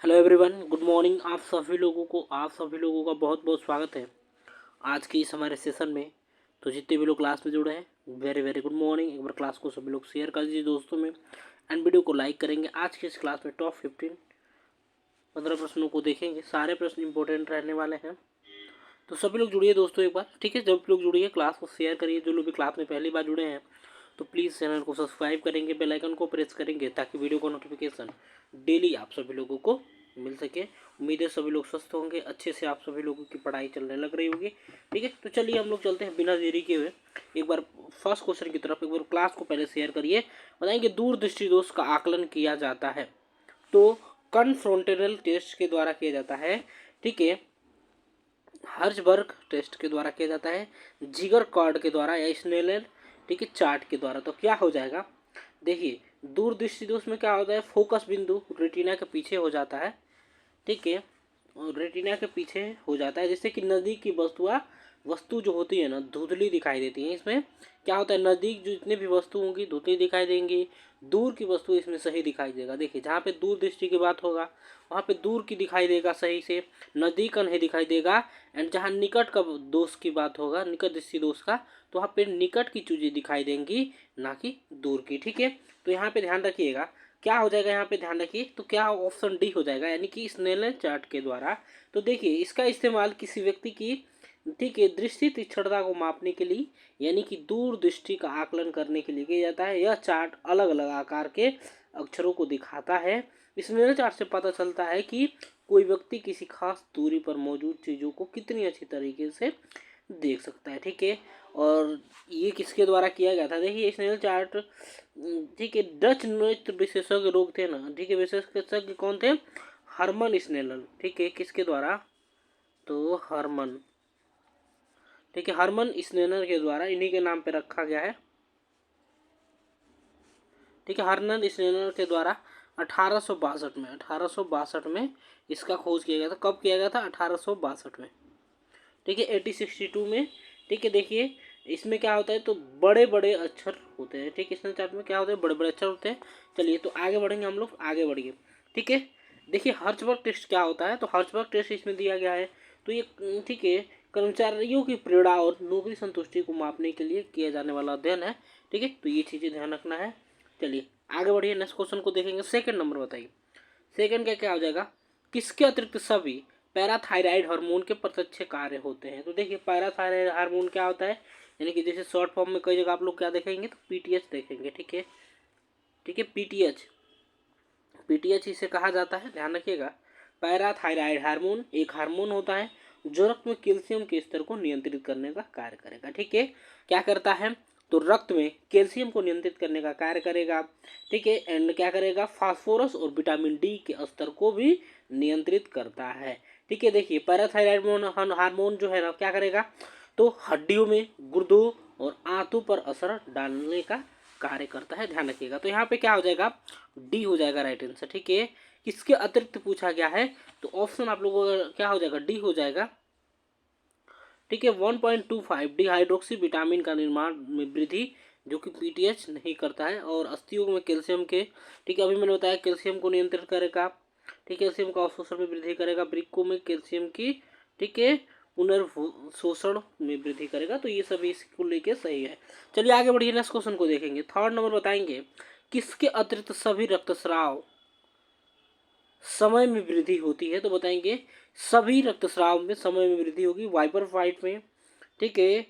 Hello everyone, good morning. आप सभी लोगों का बहुत बहुत स्वागत है आज के इस हमारे सेशन में। तो जितने भी लोग क्लास में जुड़े हैं, वेरी वेरी गुड मॉर्निंग। एक बार क्लास को सभी लोग शेयर कर दीजिए दोस्तों में, एंड वीडियो को लाइक करेंगे। आज की इस क्लास में टॉप 15 प्रश्नों को देखेंगे। सारे प्रश्न इंपॉर्टेंट रहने वाले हैं, तो सभी लोग जुड़िए दोस्तों एक बार, ठीक है। जब लोग जुड़िए क्लास को शेयर करिए। जो लोग भी क्लास में पहली बार जुड़े हैं तो प्लीज़ चैनल को सब्सक्राइब करेंगे, बेल आइकन को प्रेस करेंगे, ताकि वीडियो का नोटिफिकेशन डेली आप सभी लोगों को मिल सके। उम्मीद है सभी लोग स्वस्थ होंगे, अच्छे से आप सभी लोगों की पढ़ाई चलने लग रही होगी, ठीक है। तो चलिए हम लोग चलते हैं बिना देरी के हुए एक बार फर्स्ट क्वेश्चन की तरफ। एक बार क्लास को पहले शेयर करिए। बताएंगे दूरदृष्टि दोष का आकलन किया जाता है तो कन्फ्रोंटेशनल टेस्ट के द्वारा किया जाता है, ठीक है। हर्जबर्ग टेस्ट के द्वारा किया जाता है, जिगर कॉर्ड के द्वारा या स्नेलर, ठीक है, चार्ट के द्वारा। तो क्या हो जाएगा, देखिए दूरदृष्टि दोष में क्या होता है, फोकस बिंदु रेटिना के पीछे हो जाता है, ठीक है। और रेटिना के पीछे हो जाता है, जैसे कि नज़दीक की वस्तु जो होती है ना, धुंधली दिखाई देती है। इसमें क्या होता है, नज़दीक जो जितने भी वस्तु होंगी धुंधली दिखाई देंगी, दूर की वस्तु इसमें सही दिखाई देगा। देखिए जहाँ पे दूर दृष्टि की बात होगा वहाँ पे दूर की दिखाई देगा सही से, नज़दीक का नहीं दिखाई देगा। एंड जहाँ निकट का दोष की बात होगा, निकट दृष्टि दोष का, तो वहाँ पे निकट की चीज़ें दिखाई देंगी, ना कि दूर की, ठीक है। तो यहाँ पे ध्यान रखिएगा क्या हो जाएगा, यहाँ पे ध्यान रखिए। तो क्या ऑप्शन डी हो जाएगा, यानी कि स्नेलन चार्ट के द्वारा। तो देखिए इसका इस्तेमाल किसी व्यक्ति की, ठीक है, दृष्टि तीक्ष्णता को मापने के लिए, यानी कि दूर दृष्टि का आकलन करने के लिए किया जाता है। यह चार्ट अलग अलग आकार के अक्षरों को दिखाता है। स्नेलन चार्ट से पता चलता है कि कोई व्यक्ति किसी खास दूरी पर मौजूद चीज़ों को कितनी अच्छी तरीके से देख सकता है, ठीक है। और ये किसके द्वारा किया गया था, देखिए स्नेल चार्ट, ठीक है, डच नृत्य विशेषज्ञ लोग थे ना, ठीक है, विशेषज्ञ कौन थे, हरमन स्नेलल, ठीक है, किसके द्वारा, तो हरमन, ठीक है, हरमन स्नेलर के द्वारा, इन्हीं के नाम पे रखा गया है, ठीक है। हरमन स्नेलर के द्वारा 1862 में इसका खोज किया गया था। कब किया गया था, 1862 में, ठीक है, 1862 में, ठीक है। देखिए इसमें क्या होता है, तो बड़े बड़े अक्षर होते हैं, ठीक है। स्नेल चार्ट में क्या होते हैं, बड़े बड़े अक्षर होते हैं। चलिए तो आगे बढ़ेंगे, हम लोग आगे बढ़िए, ठीक है। देखिए हर्ट्जबर्ग टेस्ट क्या होता है, तो हर्ट्जबर्ग टेस्ट इसमें दिया गया है। तो ये, ठीक है, कर्मचारियों की प्रेरणा और नौकरी संतुष्टि को मापने के लिए किया जाने वाला अध्ययन है, ठीक है। तो ये चीज़ें ध्यान रखना है। चलिए आगे बढ़िए, नेक्स्ट क्वेश्चन को देखेंगे। सेकंड नंबर बताइए, सेकंड का क्या हो जाएगा, किसके अतिरिक्त सभी पैराथायराइड हार्मोन के प्रत्यक्ष कार्य होते हैं। तो देखिए पैराथायराइड हार्मोन क्या होता है, यानी कि जैसे शॉर्ट फॉर्म में कई जगह आप लोग क्या देखेंगे, तो पीटीएच देखेंगे, ठीक है, ठीक है। पीटीएच, पीटीएच इसे कहा जाता है, ध्यान रखिएगा। पैराथायराइड हार्मोन एक हार्मोन होता है जो रक्त में कैल्शियम के स्तर को नियंत्रित करने का कार्य करेगा, ठीक है। क्या करता है, तो रक्त में कैल्शियम को नियंत्रित करने का कार्य करेगा, ठीक है। एंड क्या करेगा, फास्फोरस और विटामिन डी के स्तर को भी नियंत्रित करता है, ठीक है। देखिए पैराथायराइड हार्मोन जो है ना, क्या करेगा, तो हड्डियों में, गुर्दों और आंतों पर असर डालने का कार्य करता है, ध्यान रखिएगा। तो यहाँ पे क्या हो जाएगा, डी हो जाएगा राइट आंसर, ठीक है। किसके अतिरिक्त पूछा गया है, तो ऑप्शन आप लोगों का क्या हो जाएगा, डी हो जाएगा, ठीक है। 1.25 डी हाइड्रोक्सी विटामिन का निर्माण में वृद्धि, जो कि पीटीएच नहीं करता है। और अस्थियों में कैल्शियम के, ठीक है, अभी मैंने बताया कैल्शियम को नियंत्रित करेगा, ठीक है, कैल्शियम का अवशोषण में वृद्धि करेगा। वृक्कों में कैल्शियम की, ठीक है, पुनर्शोषण में वृद्धि करेगा। तो ये सभी इसको लेके सही है। चलिए आगे बढ़िए, नेक्स्ट क्वेश्चन को देखेंगे। थर्ड नंबर बताएंगे, किसके अतिरिक्त सभी रक्तस्राव समय में वृद्धि होती है। तो बताएंगे सभी रक्तस्राव में समय में वृद्धि होगी, वाइपर फाइट में, ठीक है।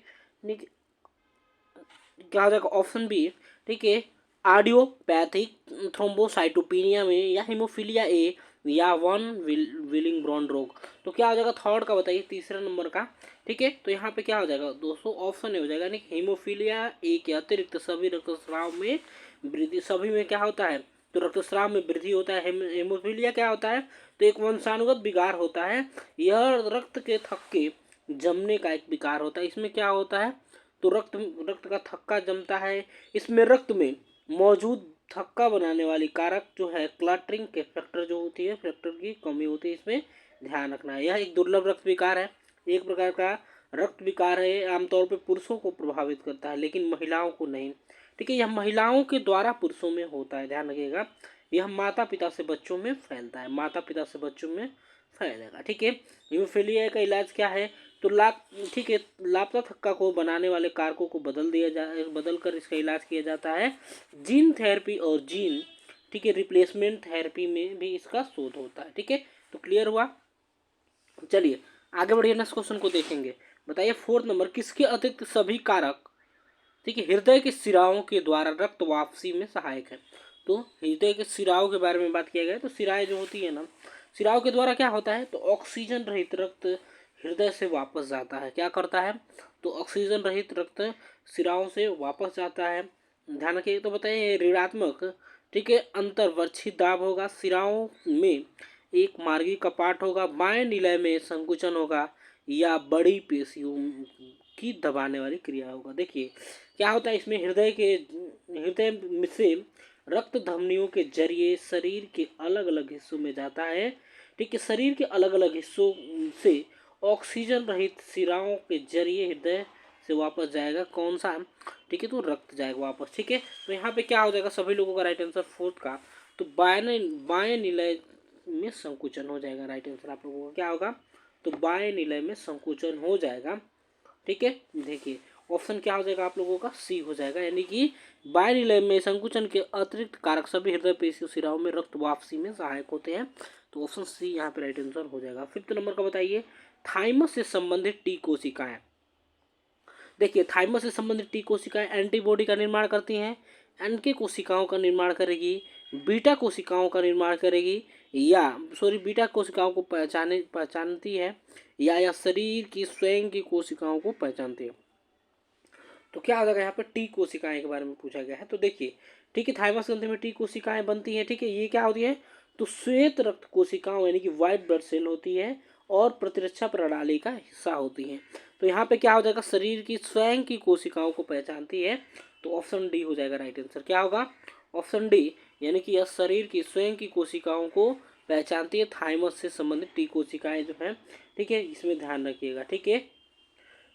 क्या हो जाएगा, ऑप्शन बी, ठीक है, आडियोपैथिक थ्रोम्बोसाइटोपिनिया में, या हीमोफीलिया ए, या विलिंग ब्रॉन रोग। तो क्या हो जाएगा, थर्ड का बताइए, तीसरा नंबर का, ठीक है। तो यहाँ पे क्या हो जाएगा दोस्तों, ऑप्शन ए हो जाएगा, यानी हीमोफीलिया ए के अतिरिक्त सभी रक्तस्राव में वृद्धि। सभी में क्या होता है, तो रक्तस्राव में वृद्धि होता है। हेमोफीलिया क्या होता है, तो एक वंशानुगत विकार होता है। यह रक्त के थक्के जमने का एक विकार होता है। इसमें क्या होता है, तो रक्त का थक्का जमता है। इसमें रक्त में मौजूद थक्का बनाने वाली कारक जो है, क्लटरिंग के फैक्टर जो होती है, फैक्टर की कमी होती है, इसमें ध्यान रखना है। यह एक दुर्लभ रक्त विकार है, एक प्रकार का रक्त विकार है। आमतौर पर पुरुषों को प्रभावित करता है, लेकिन महिलाओं को नहीं, ठीक है। यह महिलाओं के द्वारा पुरुषों में होता है, ध्यान रखिएगा। यह माता पिता से बच्चों में फैलता है, माता पिता से बच्चों में फैलेगा। ठीक है, हीमोफीलिया का इलाज क्या है? तो ठीक है, लापता थक्का को बनाने वाले कारकों को बदल कर इसका इलाज किया जाता है। जीन थेरेपी और जीन, ठीक है, रिप्लेसमेंट थेरेपी में भी इसका शोध होता है। ठीक है, तो क्लियर हुआ। चलिए आगे बढ़िए, नेक्स्ट क्वेश्चन को देखेंगे। बताइए 4 नंबर, किसके अतिरिक्त सभी कारक, ठीक है, हृदय के सिराओं के द्वारा रक्त वापसी में सहायक है? तो हृदय के सिराओं के बारे में बात किया गया है। तो सिराएं जो होती है ना, सिराओं के द्वारा क्या होता है? तो ऑक्सीजन रहित रक्त हृदय से वापस जाता है। क्या करता है? तो ऑक्सीजन रहित रक्त सिराओं से वापस जाता है। ध्यान रखिए। तो बताइए ऋणात्मक, ठीक है, अंतर्वक्षी दाब होगा, सिराओं में एक मार्गी कपाट होगा, बाएं निलय में संकुचन होगा, या बड़ी पेशियों की दबाने वाली क्रिया होगा। देखिए क्या होता है इसमें, हृदय में से रक्त धमनियों के जरिए शरीर के अलग अलग हिस्सों में जाता है। ठीक है, शरीर के अलग अलग हिस्सों से ऑक्सीजन रहित सिराओं के जरिए हृदय से वापस जाएगा। कौन सा? ठीक है, तो रक्त जाएगा वापस। ठीक है, तो यहाँ पे क्या हो जाएगा सभी लोगों का राइट आंसर 4 का, तो बाएं निलय में संकुचन हो जाएगा। राइट आंसर आप लोगों का क्या होगा? तो बाएं निलय में संकुचन हो जाएगा। ठीक है, देखिए ऑप्शन क्या हो जाएगा आप लोगों का? सी हो जाएगा, यानी कि बाएं निलय में संकुचन के अतिरिक्त कारक सभी हृदय पेशियों सिराओं में रक्त वापसी में सहायक होते हैं। तो ऑप्शन सी यहाँ पे राइट आंसर हो जाएगा। 5th नंबर का बताइए, थाइमस से संबंधित टी कोशिकाएं। देखिए थाइमस से संबंधित टी कोशिकाएं एंटीबॉडी का निर्माण करती हैं, एनके कोशिकाओं का निर्माण करेगी, बीटा कोशिकाओं का निर्माण करेगी, या बीटा कोशिकाओं को पहचानती है, या शरीर की स्वयं की कोशिकाओं को पहचानती है। तो क्या हो जाएगा यहाँ पर? टी कोशिकाएं के बारे में पूछा गया है। तो देखिए, ठीक है, थाइमस ग्रंथि में टी कोशिकाएं बनती हैं। ठीक है, ये क्या होती है? तो श्वेत रक्त कोशिकाओं यानी कि व्हाइट ब्लड सेल होती है और प्रतिरक्षा प्रणाली का हिस्सा होती हैं। तो यहाँ पे क्या हो जाएगा? शरीर की स्वयं की कोशिकाओं को पहचानती है। तो ऑप्शन डी हो जाएगा राइट आंसर। क्या होगा? ऑप्शन डी, यानी कि यह शरीर की स्वयं की कोशिकाओं को पहचानती है। थाइमस से संबंधित टी कोशिकाएं जो हैं, ठीक है, इसमें ध्यान रखिएगा। ठीक है,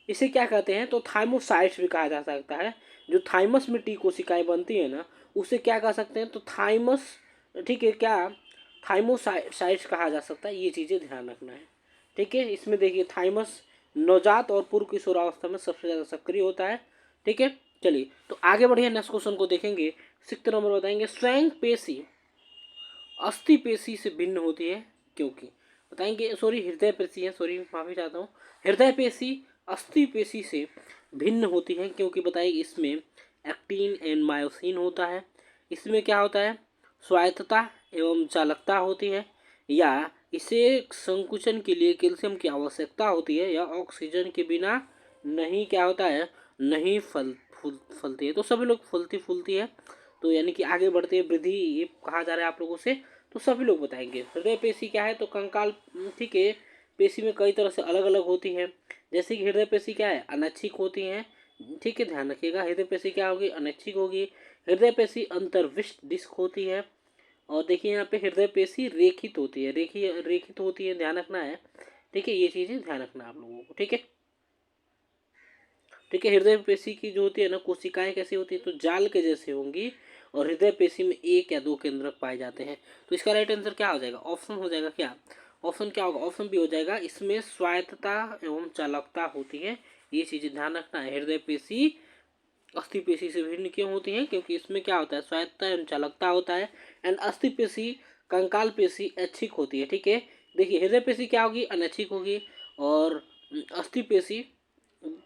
इसे क्या कहते हैं? तो थाइमोसाइट्स भी कहा जा सकता है। जो थाइमस में टी कोशिकाएं बनती है ना, उसे क्या कह सकते हैं? तो थाइमस, ठीक है, क्या थाइमोसाइट्स कहा जा सकता है। ये चीज़ें ध्यान रखना है। ठीक है, इसमें देखिए थाइमस नवजात और पूर्व किशोरावस्था में सबसे ज़्यादा सक्रिय होता है। ठीक है, चलिए तो आगे बढ़िए, नेक्स्ट क्वेश्चन को देखेंगे। 6th नंबर बताएंगे, स्वयं पेशी अस्थि पेशी से भिन्न होती है क्योंकि? बताएंगे, हृदय पेशी है, माफी चाहता हूँ, हृदय पेशी अस्थि पेशी से भिन्न होती है क्योंकि बताइए इसमें एक्टिन एंड मायोसिन होता है। इसमें क्या होता है? स्वायत्तता एवं चालकता होती है, या इसे संकुचन के लिए कैल्शियम की आवश्यकता होती है, या ऑक्सीजन के बिना नहीं क्या होता है? नहीं फलती है। तो सभी लोग फलती फूलती है। तो यानी कि आगे बढ़ते वृद्धि ये कहा जा रहा है आप लोगों से, तो सभी लोग बताएंगे। हृदय पेशी क्या है? तो कंकाल, ठीक है, पेशी में कई तरह से अलग अलग होती है। जैसे कि हृदय पेशी क्या है? अनैच्छिक होती हैं। ठीक है, ध्यान रखिएगा, हृदय पेशी क्या होगी? अनैच्छिक होगी। हृदय पेशी अंतर्विष्ट डिस्क होती है। और देखिए यहाँ पे हृदय पेशी रेखित होती है, रेखित होती है, ध्यान रखना है। ठीक है, ये चीज़ें ध्यान रखना आप लोगों को। ठीक है, ठीक है, हृदय पेशी की जो होती है ना, कोशिकाएं कैसी होती है? तो जाल के जैसे होंगी, और हृदय पेशी में 1 या 2 केंद्रक पाए जाते हैं। तो इसका राइट आंसर क्या हो जाएगा? ऑप्शन हो जाएगा क्या? ऑप्शन क्या होगा? ऑप्शन बी हो जाएगा। इसमें स्वायत्तता एवं चालकता होती है। ये चीज़ें ध्यान रखना है। हृदय पेशी अस्थि पेशी से भिन्न क्यों होती हैं? क्योंकि इसमें क्या होता है? स्वायत्तता एवं चालकता होता है। एंड अस्थि पेशी, कंकाल पेशी ऐच्छिक होती है। ठीक है, देखिए हृदय पेशी क्या होगी? अनैच्छिक होगी, और अस्थि पेशी,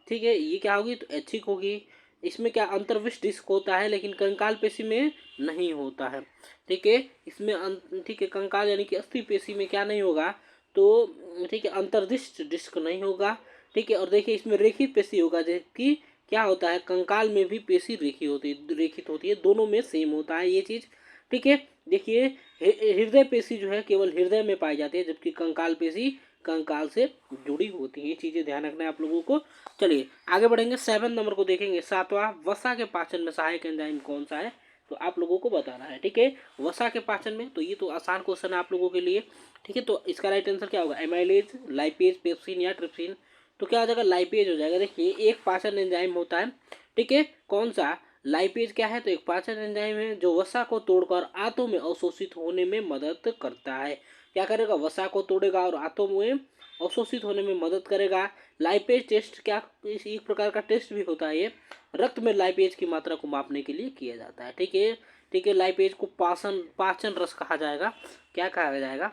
ठीक है, ये क्या होगी? तो ऐच्छिक होगी। इसमें क्या अंतर्विष्ट डिस्क होता है, लेकिन कंकाल पेशी में नहीं होता है। ठीक है, इसमें ठीक है, कंकाल यानी कि अस्थि पेशी में क्या नहीं होगा? तो ठीक है, अंतर्दिष्ट डिस्क नहीं होगा। ठीक है, और देखिए इसमें रेखित पेशी होगा, जबकि क्या होता है? कंकाल में भी पेशी रेखित होती है, दोनों में सेम होता है ये चीज़। ठीक है, देखिए हृदय पेशी जो है केवल हृदय में पाई जाती है, जबकि कंकाल पेशी कंकाल से जुड़ी होती है। ये चीज़ें ध्यान रखना है आप लोगों को। चलिए आगे बढ़ेंगे, 7 नंबर को देखेंगे। 7वां, वसा के पाचन में सहायक एंजाइम कौन सा है? तो आप लोगों को बताना है। ठीक है, वसा के पाचन में, तो ये तो आसान क्वेश्चन है आप लोगों के लिए। ठीक है, तो इसका राइट आंसर क्या होगा? एमाइलेज, लाइपेज, पेप्सिन या ट्रिप्सिन? तो क्या हो जाएगा? लाइपेज हो जाएगा। देखिए एक पाचन एंजाइम होता है, ठीक है, कौन सा? लाइपेज क्या है, तो एक पाचन एंजाइम है जो वसा को तोड़कर आंतों में अवशोषित होने में मदद करता है। क्या करेगा, वसा को तोड़ेगा और आंतों में अवशोषित होने में मदद करेगा। लाइपेज टेस्ट क्या, इस एक प्रकार का टेस्ट भी होता है ये, रक्त में लाइपेज की मात्रा को मापने के लिए किया जाता है। ठीक है, ठीक है। लाइपेज को पाचन पाचन रस कहा जाएगा। क्या कहा जाएगा,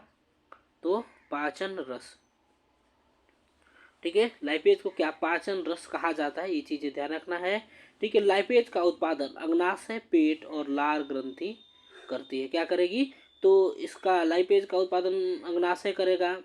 तो पाचन रस। ठीक है, लाइपेज को क्या, पाचन रस कहा जाता है, ये चीजें ध्यान रखना है। ठीक है, लाइपेज का उत्पादन अग्नाशय, पेट और लार ग्रंथि करती है। क्या करेगी, तो इसका लाइपेज का उत्पादन अग्नाशय करेगा,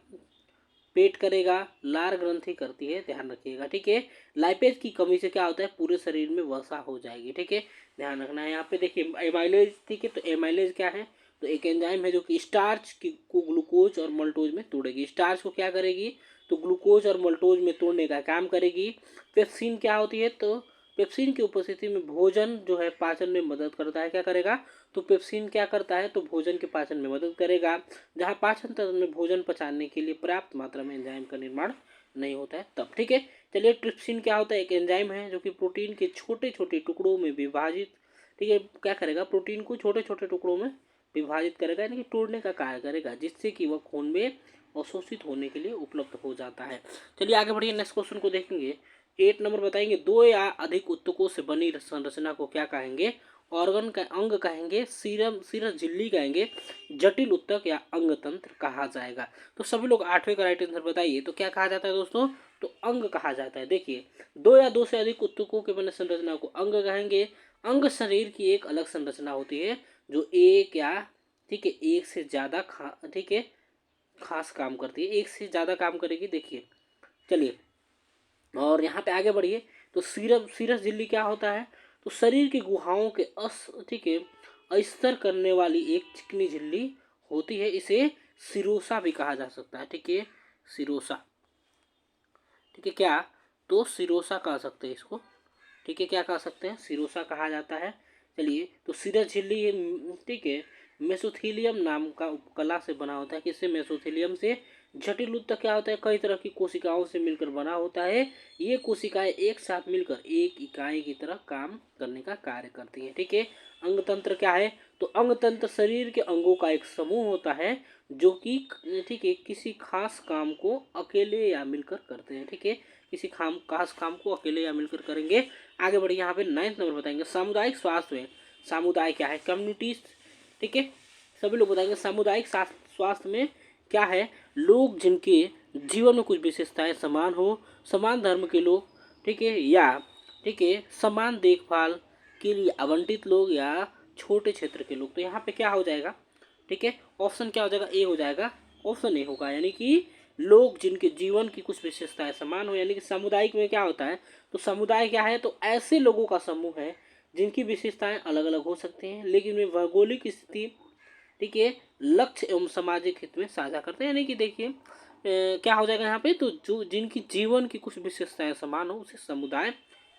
पेट करेगा, लार ग्रंथि करती है, ध्यान रखिएगा। ठीक है, लाइपेज की कमी से क्या होता है, पूरे शरीर में वसा हो जाएगी। ठीक है, ध्यान रखना है। यहाँ पे देखिए एमाइलेज, ठीक है, तो एमाइलेज क्या है, तो एक एंजाइम है जो कि स्टार्च को ग्लूकोज और मल्टोज में तोड़ेगी। स्टार्च को क्या करेगी, तो ग्लूकोज और मल्टोज में तोड़ने का काम करेगी। पेप्सिन क्या होती है, तो पेप्सिन की उपस्थिति में भोजन जो है पाचन में मदद करता है। क्या करेगा, तो पेप्सिन क्या करता है, तो भोजन के पाचन में मदद करेगा। जहाँ पाचन तंत्र में भोजन पचाने के लिए पर्याप्त मात्रा में एंजाइम का निर्माण नहीं होता है तब। ठीक है, चलिए ट्रिप्सिन क्या होता है, एक एंजाइम है जो कि प्रोटीन के छोटे छोटे टुकड़ों में विभाजित, ठीक है, क्या करेगा, प्रोटीन को छोटे छोटे टुकड़ों में विभाजित करेगा, यानी कि तोड़ने का कार्य करेगा, जिससे कि वह खून में अवशोषित होने के लिए उपलब्ध हो जाता है। चलिए आगे बढ़िए, नेक्स्ट क्वेश्चन को देखेंगे। 8 नंबर बताएंगे, दो या अधिक उत्तकों से बनी संरचना को क्या कहेंगे, ऑर्गन का अंग कहेंगे, सीरम सीरस झिल्ली कहेंगे, जटिल उत्तक या अंग तंत्र कहा जाएगा। तो सभी लोग 8वें का राइट आंसर बताइए, तो क्या कहा जाता है दोस्तों, तो अंग कहा जाता है। देखिए, दो या दो से अधिक उत्तकों के बने संरचना को अंग कहेंगे। अंग शरीर की एक अलग संरचना होती है जो एक या, ठीक है, एक से ज्यादा ठीक है, खास काम करती है, एक से ज्यादा काम करेगी। देखिए, चलिए और यहाँ पे आगे बढ़िए, तो सीरस झिल्ली क्या होता है, तो शरीर की गुहाओं के ठीक है, अस्तर करने वाली एक चिकनी झिल्ली होती है। इसे सिरोसा भी कहा जा सकता है। ठीक है, सिरोसा, ठीक है, क्या, तो सिरोसा कह सकते हैं इसको। ठीक है, क्या कह सकते हैं, सिरोसा कहा जाता है। चलिए, तो सीरस झिल्ली, ठीक है, मेसोथीलियम नाम का उपकला से बना होता है। किससे, मेसोथीलियम से। जटिल उत्तक क्या होता है, कई तरह की कोशिकाओं से मिलकर बना होता है। ये कोशिकाएं एक साथ मिलकर एक इकाई की तरह काम करने का कार्य करती हैं। ठीक है, अंग तंत्र क्या है, तो अंग तंत्र शरीर के अंगों का एक समूह होता है जो कि, ठीक है, किसी खास काम को अकेले या मिलकर करते हैं। ठीक है, किसी खास काम को अकेले या मिलकर करेंगे। आगे बढ़िए, यहाँ पे 9th नंबर बताएंगे, सामुदायिक स्वास्थ्य में सामुदाय क्या है, कम्युनिटीज। ठीक है, सभी लोग बताएंगे सामुदायिक स्वास्थ्य में क्या है, लोग जिनके जीवन में कुछ विशेषताएं समान हो, समान धर्म के लोग, ठीक है, या, ठीक है, समान देखभाल के लिए आवंटित लोग या छोटे क्षेत्र के लोग। तो यहाँ पे क्या हो जाएगा, ठीक है, ऑप्शन क्या हो जाएगा, ए हो जाएगा, ऑप्शन ए होगा, यानी कि लोग जिनके जीवन की कुछ विशेषताएं समान हो। यानी कि सामुदायिक में क्या होता है, तो समुदाय क्या है, तो ऐसे लोगों का समूह है जिनकी विशेषताएं अलग अलग हो सकती हैं, लेकिन वे भौगोलिक स्थिति, ठीक है, लक्ष्य एवं सामाजिक हित में साझा करते हैं। यानी कि देखिए क्या हो जाएगा यहाँ पे, तो जो जिनकी जीवन की कुछ विशेषताएं समान हो उसे समुदाय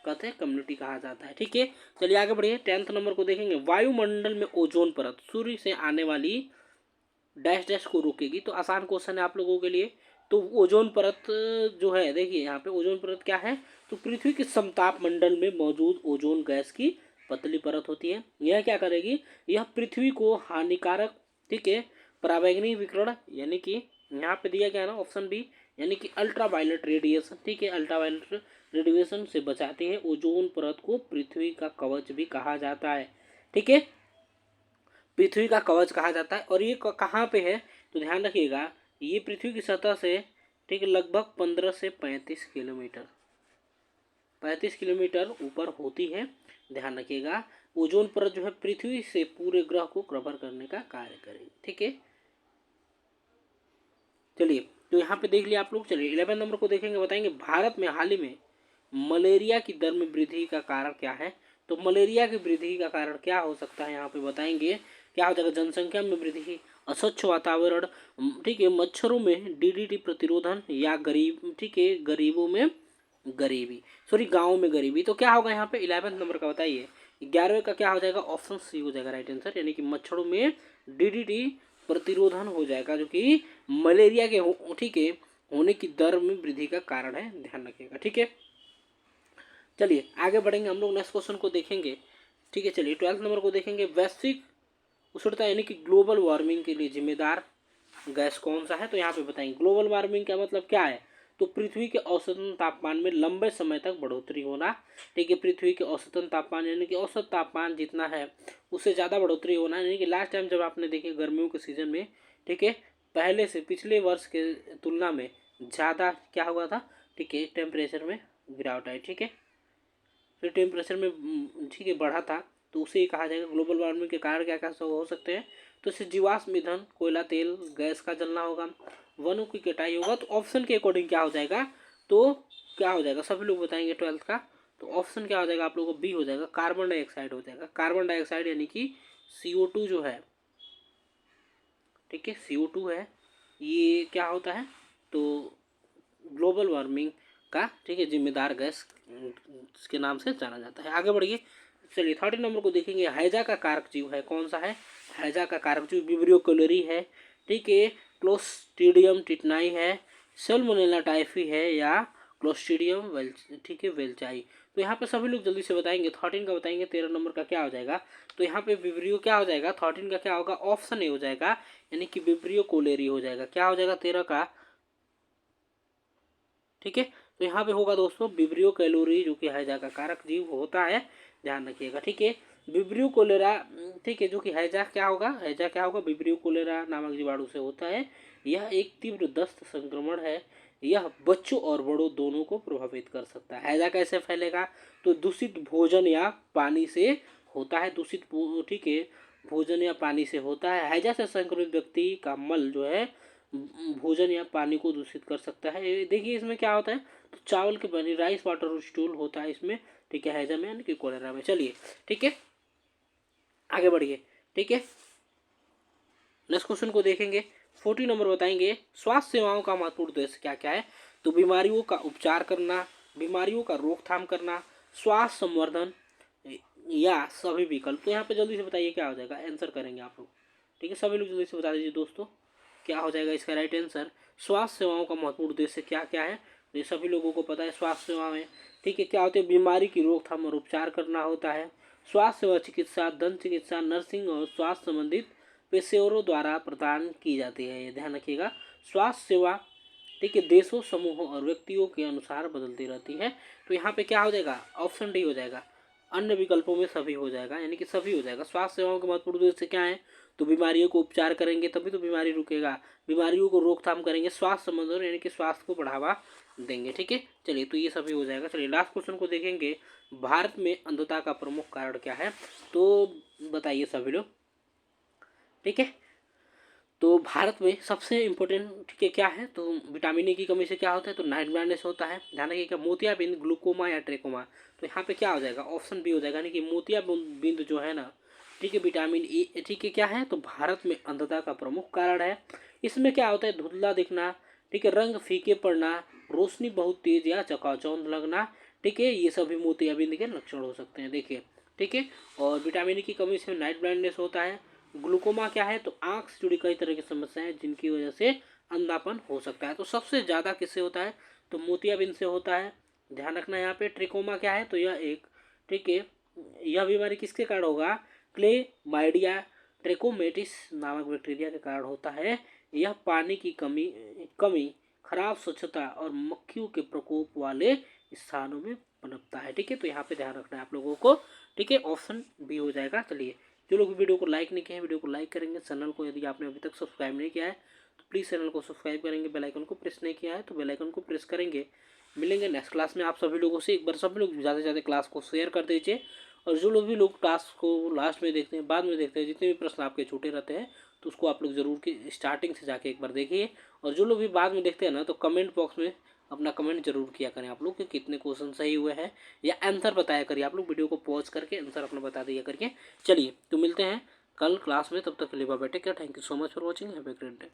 कहते हैं, कम्युनिटी कहा जाता है। ठीक है, चलिए आगे बढ़िए, 10th नंबर को देखेंगे, वायुमंडल में ओजोन परत सूर्य से आने वाली डैश डैश को रोकेगी। तो आसान क्वेश्चन है आप लोगों के लिए। तो ओजोन परत जो है, देखिए यहाँ पे ओजोन परत क्या है, तो पृथ्वी के समताप मंडल में मौजूद ओजोन गैस की पतली परत होती है। यह क्या करेगी, यह पृथ्वी को हानिकारक, ठीक है, पराबैंगनी विकिरण, यानी कि यहाँ पे दिया गया ना ऑप्शन बी, यानी कि अल्ट्रावायलेट रेडिएशन, ठीक है, अल्ट्रावायलेट रेडिएशन से बचाती है। ओजोन परत को पृथ्वी का कवच भी कहा जाता है। ठीक है, पृथ्वी का कवच कहा जाता है। और ये कहाँ पे है, तो ध्यान रखिएगा, ये पृथ्वी की सतह से, ठीक है, लगभग 15 से 35 किलोमीटर, 35 किलोमीटर ऊपर होती है। ध्यान रखिएगा, ओजोन परत जो है पृथ्वी से पूरे ग्रह को कवर करने का कार्य करेगी। ठीक है, चलिए तो यहाँ पे देख लिया आप लोग। चलिए 11 नंबर को देखेंगे, बताएंगे भारत में हाल ही में मलेरिया की दर में वृद्धि का कारण क्या है। तो मलेरिया की वृद्धि का कारण क्या हो सकता है, यहाँ पे बताएंगे क्या हो जाएगा, जनसंख्या में वृद्धि, अस्वच्छ वातावरण, ठीक है, मच्छरों में डीडीटी प्रतिरोधन, या गरीब, ठीक है, गरीबों में गरीबी, सॉरी गाँव में गरीबी। तो क्या होगा यहाँ पे 11 नंबर का बताइए, 11वें का क्या हो जाएगा, ऑप्शन सी हो जाएगा राइट आंसर, यानी कि मच्छरों में डीडीटी प्रतिरोधन हो जाएगा, जो कि मलेरिया के ठीक है होने की दर में वृद्धि का कारण है, ध्यान रखिएगा। ठीक है, चलिए आगे बढ़ेंगे, हम लोग नेक्स्ट क्वेश्चन को देखेंगे। ठीक है, चलिए 12th नंबर को देखेंगे। वैश्विक उष्णता यानी कि ग्लोबल वार्मिंग के लिए जिम्मेदार गैस कौन सा है? तो यहाँ पे बताएंगे ग्लोबल वार्मिंग का मतलब क्या है। तो पृथ्वी के औसतन तापमान में लंबे समय तक बढ़ोतरी होना। ठीक है, पृथ्वी के औसतन तापमान यानी कि औसत तापमान जितना है उससे ज़्यादा बढ़ोतरी होना। यानी कि लास्ट टाइम जब आपने देखे गर्मियों के सीजन में, ठीक है, पहले से पिछले वर्ष के तुलना में ज़्यादा क्या हुआ था, ठीक है, टेम्परेचर में गिरावट आई। ठीक है, फिर टेम्परेचर में ठीक है बढ़ा था, तो उसे कहा जाएगा ग्लोबल वार्मिंग के कारण क्या क्या हो सकते हैं। तो इससे जीवाश्म ईंधन, कोयला, तेल, गैस का जलना होगा, वनों की कटाई होगा। तो ऑप्शन के अकॉर्डिंग क्या हो जाएगा, तो क्या हो जाएगा सभी लोग बताएंगे 12th का। तो ऑप्शन क्या हो जाएगा आप लोगों को, बी हो जाएगा, कार्बन डाइऑक्साइड हो जाएगा। कार्बन डाइऑक्साइड यानी कि CO2 जो है, ठीक है, CO2 है, ये क्या होता है, तो ग्लोबल वार्मिंग का, ठीक है, जिम्मेदार गैस के नाम से जाना जाता है। आगे बढ़िए, चलिए 13 नंबर को देखेंगे। हैजा का कारक जीव है, कौन सा है? हैजा का कारक जीव विब्रियो कैलोरी है, ठीक है, क्लोस्ट्रीडियम टिटनाई है, सैल्मोनेला टाइफी है, या क्लोस्ट्रीडियम ठीक है वेल्चाई। तो यहाँ पे सभी लोग जल्दी से बताएंगे। 13 का बताएंगे, 13 नंबर का क्या हो जाएगा। तो यहाँ पे विब्रियो क्या हो जाएगा, 13 का क्या होगा, ऑप्शन ए हो जाएगा, यानी कि विब्रियो कोलेरी हो जाएगा। क्या हो जाएगा 13 का, ठीक है। तो यहाँ पे होगा दोस्तों विब्रियो कैलोरी, जो कि हैजा का कारक जीव होता है, ध्यान रखिएगा। ठीक है, विब्रियो कोलेरा, ठीक है, जो कि हैजा क्या होगा, हैजा क्या होगा, विब्रियो कोलेरा नामक जीवाणु से होता है। यह एक तीव्र दस्त संक्रमण है। यह बच्चों और बड़ों दोनों को प्रभावित कर सकता है। हैजा कैसे फैलेगा, तो दूषित भोजन या पानी से होता है। ठीक है, भोजन या पानी से होता है। हैजा से संक्रमित व्यक्ति का मल जो है भोजन या पानी को दूषित कर सकता है। देखिए इसमें क्या होता है, तो चावल के बने राइस वाटर स्टूल होता है इसमें, ठीक है, हैजा में यानी कि कोलेरा में। चलिए ठीक है, आगे बढ़िए। ठीक है, नेक्स्ट क्वेश्चन को देखेंगे। 40 नंबर बताएंगे, स्वास्थ्य सेवाओं का महत्वपूर्ण उद्देश्य क्या क्या है। तो बीमारियों का उपचार करना, बीमारियों का रोकथाम करना, स्वास्थ्य संवर्धन, या सभी विकल्प। तो यहाँ पे जल्दी से बताइए क्या हो जाएगा, आंसर करेंगे आप लोग। ठीक है, सभी लोग जल्दी से बता दीजिए दोस्तों, क्या हो जाएगा इसका राइट आंसर। स्वास्थ्य सेवाओं का महत्वपूर्ण उद्देश्य क्या क्या है, तो ये सभी लोगों को पता है। स्वास्थ्य सेवाएं, ठीक है, क्या होती है, बीमारी की रोकथाम और उपचार करना होता है। स्वास्थ्य सेवा चिकित्सा, दंत चिकित्सा, नर्सिंग और स्वास्थ्य संबंधित पेशेवरों द्वारा प्रदान की जाती है। ये ध्यान रखिएगा। स्वास्थ्य सेवा, ठीक है, देशों, समूहों और व्यक्तियों के अनुसार बदलती रहती है। तो यहाँ पे क्या हो जाएगा, ऑप्शन डी हो जाएगा। अन्य विकल्पों में सभी हो जाएगा, यानी कि सभी हो जाएगा। स्वास्थ्य सेवाओं के महत्वपूर्ण उद्देश्य क्या है, तो बीमारियों को उपचार करेंगे तभी तो बीमारी रुकेगा, बीमारियों को रोकथाम करेंगे, स्वास्थ्य संबंधन यानी कि स्वास्थ्य को बढ़ावा देंगे। ठीक है, चलिए तो ये सभी हो जाएगा। चलिए लास्ट क्वेश्चन को देखेंगे। भारत में अंधता का प्रमुख कारण क्या है, तो बताइए सभी लोग। ठीक है, तो भारत में सबसे इम्पोर्टेंट, ठीक है, क्या है, तो विटामिन ए की कमी से क्या होता है, तो नाइट ब्लाइंडनेस होता है। ध्यान रखिएगा, मोतियाबिंद, ग्लूकोमा या ट्रेकोमा। तो यहाँ पे क्या हो जाएगा, ऑप्शन बी हो जाएगा, यानी कि मोतियाबिंद जो है ना, ठीक है, विटामिन ए, ठीक है, क्या है, तो भारत में अंधता का प्रमुख कारण है। इसमें क्या होता है, धुंधला दिखना, ठीक है, रंग फीके पड़ना, रोशनी बहुत तेज या चकाचौंध लगना, ठीक है, ये सभी मोतियाबिंद के लक्षण हो सकते हैं। देखिए, ठीक है, और विटामिन ए की कमी से नाइट ब्लाइंडनेस होता है। ग्लूकोमा क्या है, तो आंख से जुड़ी कई तरह की समस्याएं हैं जिनकी वजह से अंधापन हो सकता है। तो सबसे ज़्यादा किससे होता है, तो मोतियाबिंद से होता है। ध्यान रखना यहाँ पे। ट्रिकोमा क्या है, तो यह एक, ठीक है, यह बीमारी किसके कारण होगा, क्लेमाइडिया ट्रेकोमेटिस नामक बैक्टीरिया के कारण होता है। यह पानी की कमी, खराब स्वच्छता और मक्खियों के प्रकोप वाले स्थानों में पनपता है। ठीक है, तो यहाँ पे ध्यान रखना है आप लोगों को। ठीक है, ऑप्शन बी हो जाएगा। चलिए, जो लोग वीडियो को लाइक नहीं किए हैं, वीडियो को लाइक करेंगे। चैनल को यदि आपने अभी तक सब्सक्राइब नहीं किया है तो प्लीज़ चैनल को सब्सक्राइब करेंगे। बेल आइकन को प्रेस नहीं किया है तो बेल आइकन को प्रेस करेंगे। मिलेंगे नेक्स्ट क्लास में आप सभी लोगों से। एक बार सभी लोग ज़्यादा से ज़्यादा क्लास को शेयर कर दीजिए। और जो लोग क्लास को लास्ट में देखते हैं, बाद में देखते हैं, जितने भी प्रश्न आपके छूटे रहते हैं तो उसको आप लोग ज़रूर कि स्टार्टिंग से जाके एक बार देखिए। और जो लोग भी बाद में देखते हैं ना, तो कमेंट बॉक्स में अपना कमेंट जरूर किया करें आप लोग कि कितने क्वेश्चन सही हुए हैं, या आंसर बताया करिए आप लोग। वीडियो को पॉज करके आंसर अपना बता दिया करके। चलिए तो मिलते हैं कल क्लास में, तब तक के लिए bye bye, take care, thank you so much for watching, have a great day.